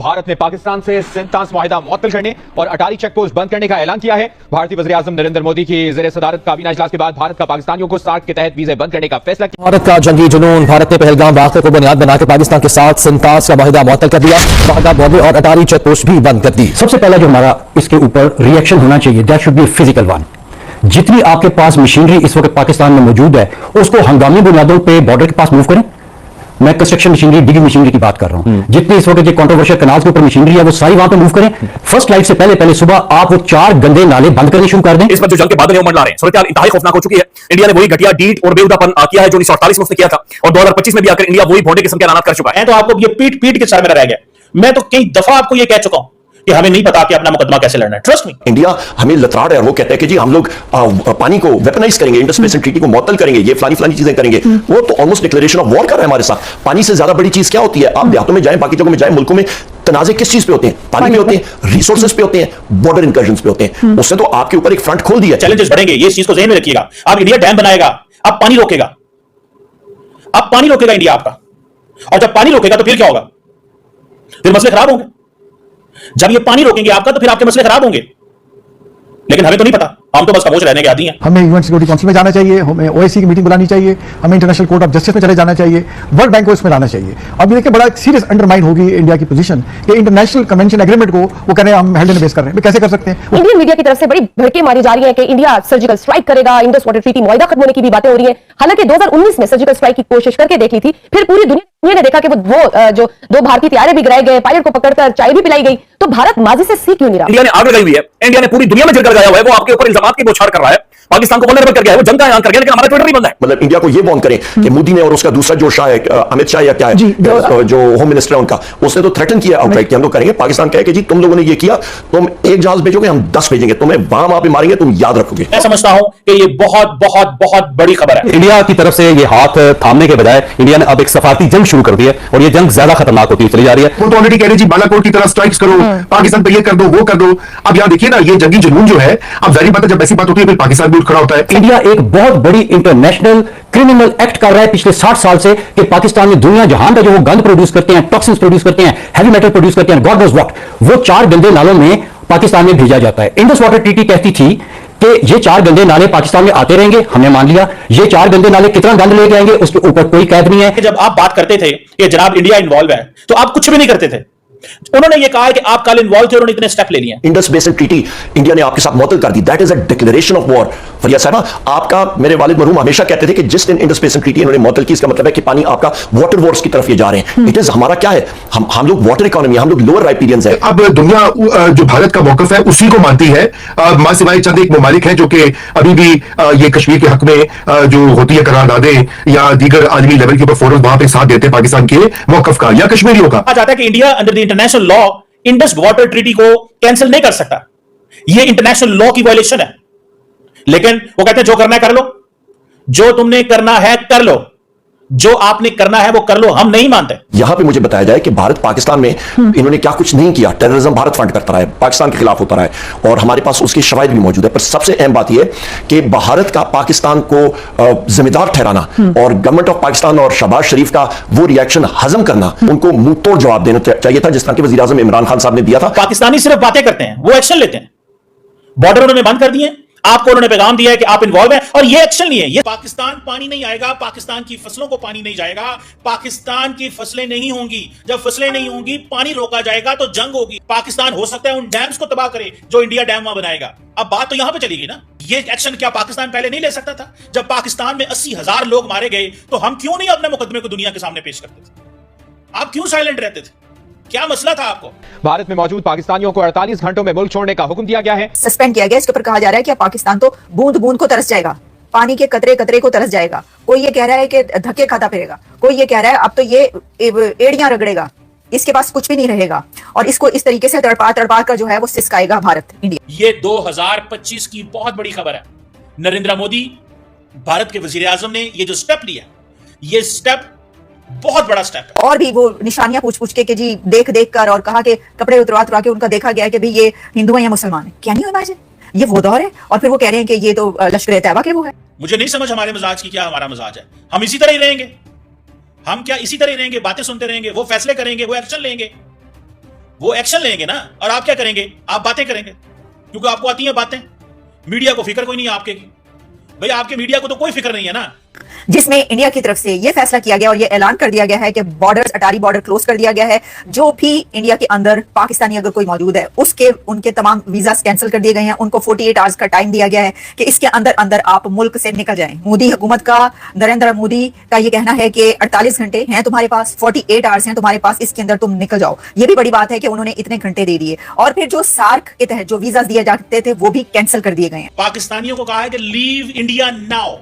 भारत ने पाकिस्तान से सिंतास मुआहिदा मुअत्तल करने और अटारी चेक पोस्ट बंद करने का ऐलान किया है। भारतीय वज़ीर-ए-आज़म नरेंद्र मोदी की ज़ेर सदारत काबीना इजलास के बाद भारत का पाकिस्तानियों को सार्क के तहत वीजे बंद करने का फैसला किया। भारत का जंगी जुनून। भारत ने पहलगाम वाक़े को बुनियाद बनाकर पाकिस्तान के साथ सिंतास का मुआहिदा मुअत्तल कर दिया। वाघा बॉर्डर और अटारी चेक पोस्ट भी बंद कर दी। सबसे पहला जो हमारा इसके ऊपर रिएक्शन होना चाहिए, that should be physical one. जितनी आपके पास मशीनरी इस वक्त पाकिस्तान में मौजूद है उसको हंगामी बुनियादों पे बॉर्डर के पास मूव करें। मैं कंस्ट्रक्शन मशीनरी, डिगिंग मशीनरी की बात कर रहा हूं। जितनी इस वक्त कंट्रोवर्शियल कनाल के ऊपर मशीनरी है वो सारी वहां पे मूव करें। फर्स्ट लाइट से पहले सुबह आप वो 4 गंदे नाले बंद करने शुरू कर दें। इस पर जो जंग के बादल हैं वो मंडरा रहे हैं। सूरत इंतहाई खौफनाक हो चुकी है। इंडिया ने वही घटिया डीड और बेहुदापन किया है जो 1948 में उसने किया था और 2025 में भी आकर इंडिया वही भोंडे किस्म के ऐलान कर चुका है। तो आपको ये पीट पीट के सर में रह गया। मैं तो कई दफा आपको ये कह चुका हूं कि हमें नहीं पता कि अपना मुकदमा कैसे लड़ना है। Trust me. इंडिया हमें लतराड़ है और वो कहता है कि जी हम लोग पानी को वेपनाइज करेंगे, इंडस बेसिन ट्रीटी को मुअत्तल करेंगे, ये फलानी चीजें करेंगे। वो तो ऑलमोस्ट डिक्लेरेशन ऑफ वॉर कर रहा है हमारे साथ। पानी से ज्यादा बड़ी चीज क्या होती है? आप देहातों में जाएं, बाकी जगहों में जाएं, मुल्कों में तनाजे किस चीज पे होते हैं? पानी पे होते हैं, रिसोर्सेज पे होते हैं, बॉर्डर इंकर्जन्स पे होते हैं। उसने तो आपके ऊपर एक फ्रंट खोल दिया। चैलेंजेस बढ़ेंगे, ये चीज को ज़हन में रखिएगा। अब इंडिया डैम बनाएगा, अब पानी रोकेगा, अब पानी रोकेगा इंडिया आपका। और जब पानी रोकेगा तो फिर क्या होगा? फिर मसले खराब होंगे। जब ये पानी रोकेंगे आपका तो फिर आपके मसले खराब होंगे। लेकिन हमें तो नहीं पता, हम तो बस खामोश रहने के आदी हैं। हमें यूएन सिक्योरिटी काउंसिल में जाना चाहिए, हमें ओआईसी की मीटिंग बुलानी चाहिए, हमें इंटरनेशनल कोर्ट ऑफ जस्टिस में चले जाना चाहिए, वर्ल्ड बैंक को इसमें लाना चाहिए। अब ये देखिए बड़ा सीरियस अंडरमाइन होगी इंडिया की पोजीशन कि इंटरनेशनल कन्वेंशन एग्रीमेंट को वो कह रहे हैं हम हेल्ड इन बेस कर रहे हैं। कैसे कर सकते हैं? इंडियन मीडिया की तरफ से बड़ी भड़के मारी जा रही है कि इंडिया सर्जिकल स्ट्राइक करेगा, इंडस वाटर ट्रीटी मुआहिदा खत्म होने की भी बातें हो रही है। हालांकि 2019 में सर्जिकल स्ट्राइक की कोशिश करके देखी थी, फिर पूरी दुनिया ने देखा कि वो जो 2 भारतीय तैयारे भी गिराए गए, पायलट को पकड़कर चाय भी पिलाई गई। तो भारत माजी से सीख क्यों नहीं रहा? इंडिया ने आग लगाई हुई है, इंडिया ने पूरी दुनिया में जलकर गया हुआ है। वो आपके ऊपर इल्जामात की बौछार कर रहा है, पाकिस्तान को वल्नरेबल कर गया है, वो जंग का ऐलान कर गया, लेकिन हमारा ट्विटर नहीं बंद है। मतलब इंडिया को ये वार्न करें कि मोदी ने और उसका दूसरा जो शाह है अमित शाह या क्या है जो होम मिनिस्टर है उनका, उसने तो थ्रेटन किया आउटराइट कि हम लोग करेंगे। पाकिस्तान कहे कि जी तुम लोगों ने ये किया, तुम एक जहाज भेजोगे, हम 10 भेजेंगे, तुम्हें वहां पे मारेंगे, तुम याद रखोगे। मैं समझता हूं कि ये बहुत बहुत बहुत बड़ी खबर है। इंडिया की तरफ से ये हाथ थामने के बजाय इंडिया ने अब एक सफारती जंग शुरू कर दी है और ये जंग ज्यादा खतरनाक होती चली जा रही है। वो तो ऑलरेडी कह रहे जी बालाकोट की तरह स्ट्राइक्स करो, पाकिस्तान पे ये कर दो, वो कर दो। अब यहां देखिए ना, ये जंगी जुनून जो है, अब जाहिर बात है जब ऐसी बात होती है फिर पाकिस्तान भी उठ खड़ा होता है। इंडिया एक बहुत बड़ी इंटरनेशनल क्रिमिनल एक्ट कर रहा है पिछले 60 साल से कि पाकिस्तान में दुनिया जहां का जो वो गंद प्रोड्यूस करते हैं, टॉक्सिन्स प्रोड्यूस करते हैं, हैवी मेटल प्रोड्यूस करते हैं, गॉड नोज व्हाट, वो 4 गंदे नालों में पाकिस्तान में भेजा जाता है। इंडस वाटर ट्रीटी कहती थी कि ये 4 गंदे नाले पाकिस्तान में आते रहेंगे, हमने मान लिया। ये 4 गंदे नाले कितना गंद लेके आएंगे उसके ऊपर कोई कैद नहीं है। जब आप बात करते थे कि जनाब इंडिया इन्वॉल्व है, तो आप कुछ भी नहीं करते थे। उन्होंने ये कहा है कि आप कल इन्वॉल्व थे, उन्होंने इतने स्टेप ले लिए। इंडस बेसिन ट्रीटी इंडिया ने आपके साथ मुअत्तल कर दी। That is a declaration of war. फरिया साहबा, आपका मेरे वालिद मरहूम हमेशा कहते थे कि जिस दिन इंडस बेसिन ट्रीटी इन्होंने मुअत्तल की, इसका मतलब है कि पानी आपका वाटर वॉर्स की तरफ ये जा रहे हैं। इट इज हमारा क्या है, हम लोग वाटर इकोनॉमी, हम लोग लोअर राइपीरियंस है। अब दुनिया जो भारत का मौकफ है उसी को मानती है। मां सिवाय चंद एक ममालिक हैं जो कि अभी भी ये कश्मीर के हक में जो होती है करारदादें या दीगर आलमी लेवल के ऊपर फोरम वहां पे साथ देते हैं पाकिस्तान के मौकफ का या कश्मीरियों का। कहा जाता है कि India under the international law Indus water treaty को कैंसिल नहीं कर सकता। यह इंटरनेशनल लॉ की वायलेशन है। लेकिन वो कहते हैं जो करना है कर लो, जो तुमने करना है कर लो, जो आपने करना है वो कर लो, हम नहीं मानते। यहां पे मुझे बताया जाए कि भारत पाकिस्तान में इन्होंने क्या कुछ नहीं किया। टेररिज्म भारत फंड करता रहा है, पाकिस्तान के खिलाफ होता रहा है और हमारे पास उसकी शवाहिद भी मौजूद है। पर सबसे अहम बात यह कि भारत का पाकिस्तान को जिम्मेदार ठहराना और गवर्नमेंट ऑफ पाकिस्तान और शहबाज शरीफ का वो रिएक्शन हजम करना, उनको मुंह तोड़ जवाब देना चाहिए था, जिस तरह के वजीर आजम इमरान खान साहब ने दिया था। पाकिस्तानी सिर्फ बातें करते हैं, वो एक्शन लेते हैं। बॉर्डर उन्होंने बंद कर दिए, आपको उन्होंने पैगाम दिया है कि आप इन्वॉल्व हैं और ये एक्शन नहीं है। ये पाकिस्तान पानी नहीं आएगा, पाकिस्तान की फसलों को पानी नहीं जाएगा, पाकिस्तान की फसलें नहीं होंगी। जब फसलें नहीं होंगी, पानी रोका जाएगा तो जंग होगी। पाकिस्तान हो सकता है उन डैम्स को तबाह करे जो इंडिया डैम वहां बनाएगा। अब बात तो यहां पे चलेगी ना, ये एक्शन क्या पाकिस्तान पहले नहीं ले सकता था? जब पाकिस्तान में 80,000 लोग मारे गए तो हम क्यों नहीं अपने मुकदमे को दुनिया के सामने पेश करते थे? आप क्यों साइलेंट रहते थे? क्या मसला था आपको? भारत में मौजूद पाकिस्तानियों को 48 घंटों में मुल्क छोड़ने का हुक्म दिया गया है। सस्पेंड किया गया। इसके ऊपर कहा जा रहा है कि पाकिस्तान तो बूंद बूंद को तरस जाएगा, पानी के कतरे कतरे को तरस जाएगा। कोई ये कह रहा है कि धक्के खाता फिरेगा, कोई ये कह रहा है अब तो ये एड़ियां रगड़ेगा, इसके पास कुछ भी नहीं रहेगा और इसको इस तरीके से तड़पा तड़पा कर जो है वो सिसकाएगा भारत इंडिया। ये 2025 की बहुत बड़ी खबर है। नरेंद्र मोदी भारत के वजीर आजम ने ये जो स्टेप लिया, ये स्टेप बहुत बड़ा स्टेप है। और भी वो निशानियां पूछ पूछ के जी देख देख कर और कहा कि कपड़े उतरवा उतरवा के उनका देखा गया है कि भाई ये हिंदू है या मुसलमान है। क्या नहीं इमेजिन, ये वो दौर है और फिर वो कह रहे हैं कि ये तो लश्कर तैयबा के वो है। मुझे नहीं समझ हमारे मजाज की क्या हमारा मजाज है। हम इसी तरह ही रहेंगे, हम क्या इसी तरह ही रहेंगे, बातें सुनते रहेंगे, वो फैसले करेंगे, वो एक्शन लेंगे। वो एक्शन लेंगे ना। और आप क्या करेंगे? आप बातें करेंगे, क्योंकि आपको आती हैं बातें। मीडिया को फिक्र कोई नहीं है आपके की। भाई आपके मीडिया को तो कोई फिक्र नहीं है ना। जिसमें इंडिया की तरफ से यह फैसला किया गया और यह ऐलान कर दिया गया है कि बॉर्डर्स, अटारी बॉर्डर क्लोज कर दिया गया है। जो भी इंडिया के अंदर पाकिस्तानी अगर कोई मौजूद है उसके उनके तमाम वीजा कैंसिल कर दिए गए हैं। उनको 48 आवर्स का टाइम दिया गया है कि इसके अंदर अंदर आप मुल्क से निकल जाएं। मोदी हुकूमत का, नरेंद्र मोदी का यह कहना है कि 48 घंटे हैं तुम्हारे पास, 48 आवर्स हैं तुम्हारे पास, इसके अंदर तुम निकल जाओ। यह भी बड़ी बात है कि उन्होंने इतने घंटे दे दिए। और फिर जो सार्क के तहत जो वीजा दिए जाते थे वो भी कैंसिल कर दिए गए हैं। पाकिस्तानियों को कहा है कि leave India now,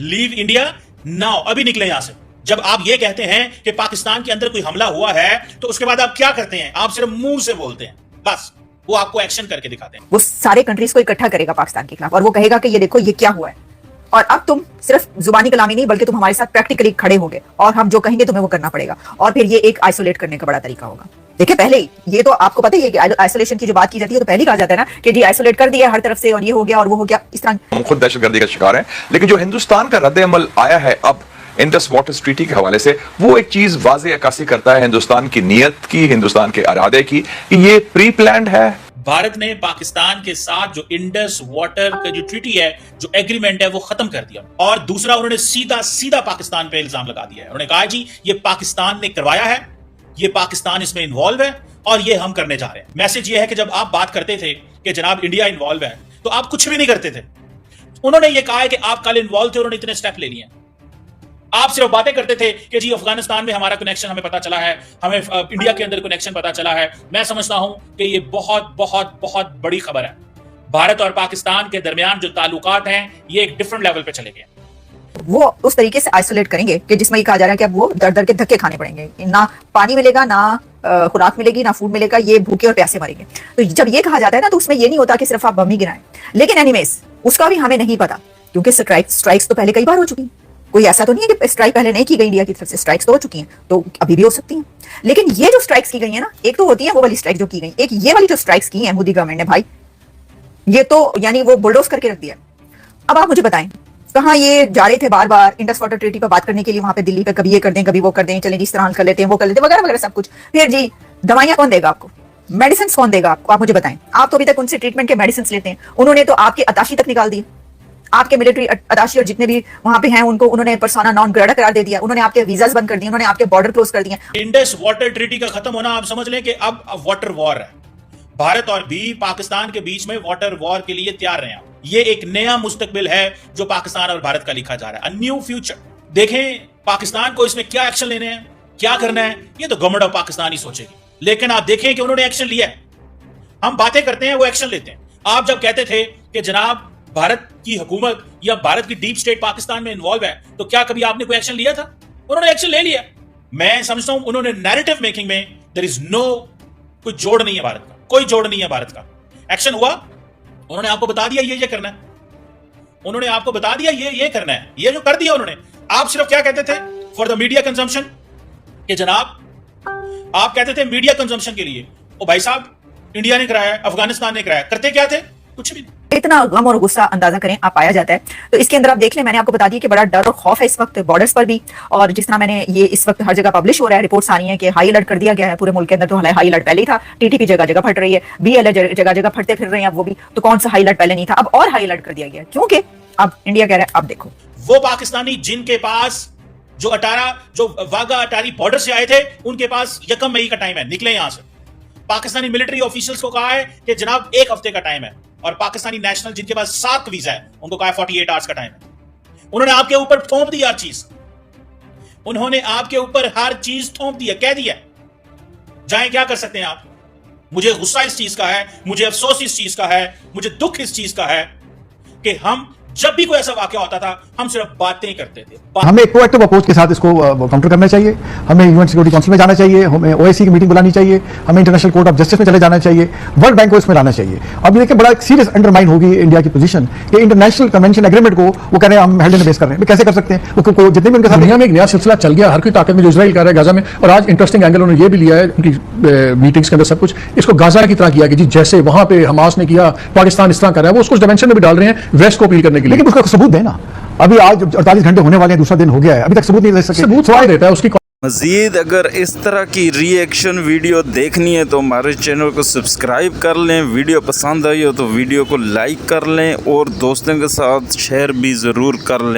leave India now, अभी निकले यहां से। जब आप ये कहते हैं कि पाकिस्तान के अंदर कोई हमला हुआ है तो उसके बाद आप क्या करते हैं? आप सिर्फ मुंह से बोलते हैं, बस वो आपको एक्शन करके दिखाते हैं। वो सारे कंट्रीज को इकट्ठा करेगा पाकिस्तान के खिलाफ और वो कहेगा कि ये देखो ये क्या हुआ है। और अब तुम सिर्फ जुबानी कलामी नहीं बल्कि तुम हमारे साथ प्रैक्टिकली खड़े होगे और हम जो कहेंगे तुम्हें वो करना पड़ेगा। और फिर ये एक आइसोलेट करने का बड़ा तरीका होगा। देखिए पहले ही ये तो आपको पता ही है कि आइसोलेशन की जो बात की जाती है तो पहले ही कहा जाता है ना कि जी आइसोलेट कर दिया हर तरफ से और ये हो गया और वो हो गया, इस तरह। हम खुद दहशतगर्दी का शिकार हैं, लेकिन जो हिंदुस्तान का रद्द अमल आया है अब इंडस वाटर ट्रीटी के हवाले से, वो एक चीज वाज़ेह अक्कासी करता है हिंदुस्तान की नीयत की, हिंदुस्तान के इरादे की, कि ये प्री प्लान्ड है। भारत ने पाकिस्तान के साथ जो इंडस वाटर का जो ट्रीटी है, जो एग्रीमेंट है, वो खत्म कर दिया। और दूसरा उन्होंने सीधा सीधा पाकिस्तान पे इल्जाम लगा दिया है। उन्होंने कहा जी ये पाकिस्तान ने करवाया है, ये पाकिस्तान इसमें इन्वॉल्व है और ये हम करने जा रहे हैं। मैसेज ये है कि जब आप बात करते थे कि जनाब इंडिया इन्वॉल्व है तो आप कुछ भी नहीं करते थे। उन्होंने ये कहा है कि आप कल इन्वॉल्व थे, उन्होंने इतने स्टेप ले लिए। आप सिर्फ बातें करते थे कि जी अफगानिस्तान में हमारा कनेक्शन हमें पता चला है, हमें इंडिया के अंदर कनेक्शन पता चला है। मैं समझता हूं कि ये बहुत बहुत बहुत बड़ी खबर है। भारत और पाकिस्तान के दरमियान जो ताल्लुकात हैं ये एक डिफरेंट लेवल पे चले गए। वो उस तरीके से आइसोलेट करेंगे कि जिसमें ये कहा जा रहा है कि अब वो दर दर के धक्के खाने पड़ेंगे, ना पानी मिलेगा, ना खुराक मिलेगी, ना फूड मिलेगा, ये भूखे और प्यासे मरेंगे। तो जब ये कहा जाता है ना तो उसमें ये नहीं होता कि सिर्फ आप बम ही गिराएं। लेकिन एनीवेज उसका भी हमें नहीं पता, क्योंकि स्ट्राइक्स तो पहले कई बार हो चुकी हैं। कोई ऐसा तो नहीं है कि स्ट्राइक पहले नहीं की गई इंडिया की तरफ से, स्ट्राइक्स तो हो चुकी हैं, तो अभी भी हो सकती हैं। लेकिन ये जो स्ट्राइक्स की गई है ना, एक तो होती है वो वाली स्ट्राइक जो की गई, एक ये वाली जो स्ट्राइक्स की है मोदी गवर्नमेंट ने, भाई ये तो यानी वो बुलडोज करके रख दिया। अब आप मुझे बताएं कहाँ ये जा रहे थे बार बार इंडस वाटर ट्रीटी पर बात करने के लिए वहां पे दिल्ली पे, कभी ये कर दें कभी वो कर दें, चलें जिस तरह कर लेते हैं वो कर लेते हैं वगैरह वगैरह सब कुछ। फिर जी दवाइयां कौन देगा आपको, मेडिसिन कौन देगा आपको, आप मुझे बताएं। आप तो अभी तक उनसे ट्रीटमेंट के मेडिसिन लेते हैं, उन्होंने तो आपकी अताशी तक निकाल दी। आपके मिलिट्री अताशी और जितने भी वहां पे हैं उनको उन्होंने पर्सोना नॉन ग्रेटा करार दे दिया, उन्होंने आपके वीजास बंद कर दिए, उन्होंने आपके बॉर्डर क्लोज कर दिए। इंडस वाटर ट्रीटी का खत्म होना आप समझ लें कि अब वाटर वॉर है। भारत और भी पाकिस्तान के बीच में वाटर वॉर के लिए तैयार रहे। ये एक नया मुस्तकबिल है जो पाकिस्तान और भारत का लिखा जा रहा है, अ न्यू फ्यूचर। देखें पाकिस्तान को इसमें क्या एक्शन लेने हैं, क्या करना है, ये तो गवर्नमेंट ऑफ पाकिस्तान ही सोचेगी। लेकिन आप देखें कि उन्होंने एक्शन लिया है। हम बातें करते हैं, वो एक्शन लेते हैं। आप जब कहते थे कि जनाब भारत की हुकूमत या भारत की डीप स्टेट पाकिस्तान में इन्वॉल्व है, तो क्या कभी आपने कोई एक्शन लिया था? उन्होंने एक्शन ले लिया। मैं समझता हूं उन्होंने नैरेटिव मेकिंग में देयर इज नो, कोई जोड़ नहीं है भारत का, कोई जोड़ नहीं है भारत का। एक्शन हुआ, उन्होंने आपको बता दिया ये करना है, उन्होंने आपको बता दिया ये करना है, ये जो कर दिया उन्होंने। आप सिर्फ क्या कहते थे फॉर द मीडिया कंजम्पशन, कि जनाब आप कहते थे मीडिया कंजम्पशन के लिए। ओ भाई साहब इंडिया ने कराया, अफगानिस्तान ने कराया, करते क्या थे? कुछ भी नहीं। इतना गम और गुस्सा अंदाजा करें आप पाया जाता है। तो इसके अंदर आप देख लें, मैंने आपको बता दिया कि बड़ा डर और खौफ है इस वक्त बॉर्डर्स पर भी। और जिस तरह मैंने ये इस वक्त हर जगह पब्लिश हो रहा है, रिपोर्ट्स आ रही हैं कि हाई अलर्ट कर दिया गया है पूरे मुल्क के अंदर। तो हाई अलर्ट पहले ही था, टीटीपी जगह जगह फट रही है, बीएलए जगह जगह फटते फिर रहे हैं, अब वो भी। तो कौन सा हाई अलर्ट पहले नहीं था, अब और हाई अलर्ट कर दिया गया, क्योंकि अब इंडिया कह रहा है अब देखो वो पाकिस्तानी जिनके पास जो वाघा अटारी बॉर्डर से आए थे, उनके पास 1 मई का टाइम है, निकले यहां से। पाकिस्तानी मिलिट्री ऑफिशियल्स को कहा है कि जनाब 1 हफ्ते का टाइम है। और पाकिस्तानी नेशनल जिनके पास सार्क वीजा है, उनको कहा है 48 आवर्स का टाइम है। उन्होंने आपके ऊपर थोप दी हर चीज, उन्होंने आपके ऊपर हर चीज थोप दी है, कह दिया। जाएं क्या कर सकते हैं आप? मुझे गुस्सा इस चीज का है, मुझे अफसोस इस चीज का है, मुझे दुख इस चीज का है कि हम जब भी कोई ऐसा वाकया होता था हम सिर्फ बातें करते थे। हमें एक प्रोएक्टिव अप्रोच के साथ इसको काउंटर करना चाहिए। हमें यूएन सिक्योरिटी काउंसिल में जाना चाहिए, हमें ओआईसी की मीटिंग बुलानी चाहिए, हमें इंटरनेशनल कोर्ट ऑफ जस्टिस में चले जाना चाहिए, वर्ल्ड बैंक को इसमें लाना चाहिए। अब ये देखिए बड़ा सीरियस अंडरमाइन होगी इंडिया की पोजीशन कि इंटरनेशनल कन्वेंशन एग्रीमेंट को वो कह रहे हैं हम हेल्ड इन बेस कर रहे हैं। कैसे कर सकते हैं? वो जितने भी उनके साथ दुनिया में एक नया सिलसिला चल गया, हर कोई ताकत में जो इजराइल कर रहा है गाजा में। और आज इंटरेस्टिंग एंगल उन्होंने ये भी लिया है उनकी मीटिंग्स के अंदर, सब कुछ इसको गाजा की तरह किया कि जी जैसे वहां पे हमास ने किया, पाकिस्तान इस तरह कर रहा है, वो उसको डायमेंशन में भी डाल रहे हैं वेस्ट को अपील करने के लिए। लेकिन उसका सबूत देना, अभी आज 48 घंटे होने वाले हैं, दूसरा दिन हो गया है, अभी तक सबूत नहीं दे सके। सबूत देता है उसकी मज़ीद अगर इस तरह की रिएक्शन वीडियो देखनी है तो हमारे चैनल को सब्सक्राइब कर लें। वीडियो पसंद आई हो तो वीडियो को लाइक कर लें और दोस्तों के साथ शेयर भी ज़रूर कर लें।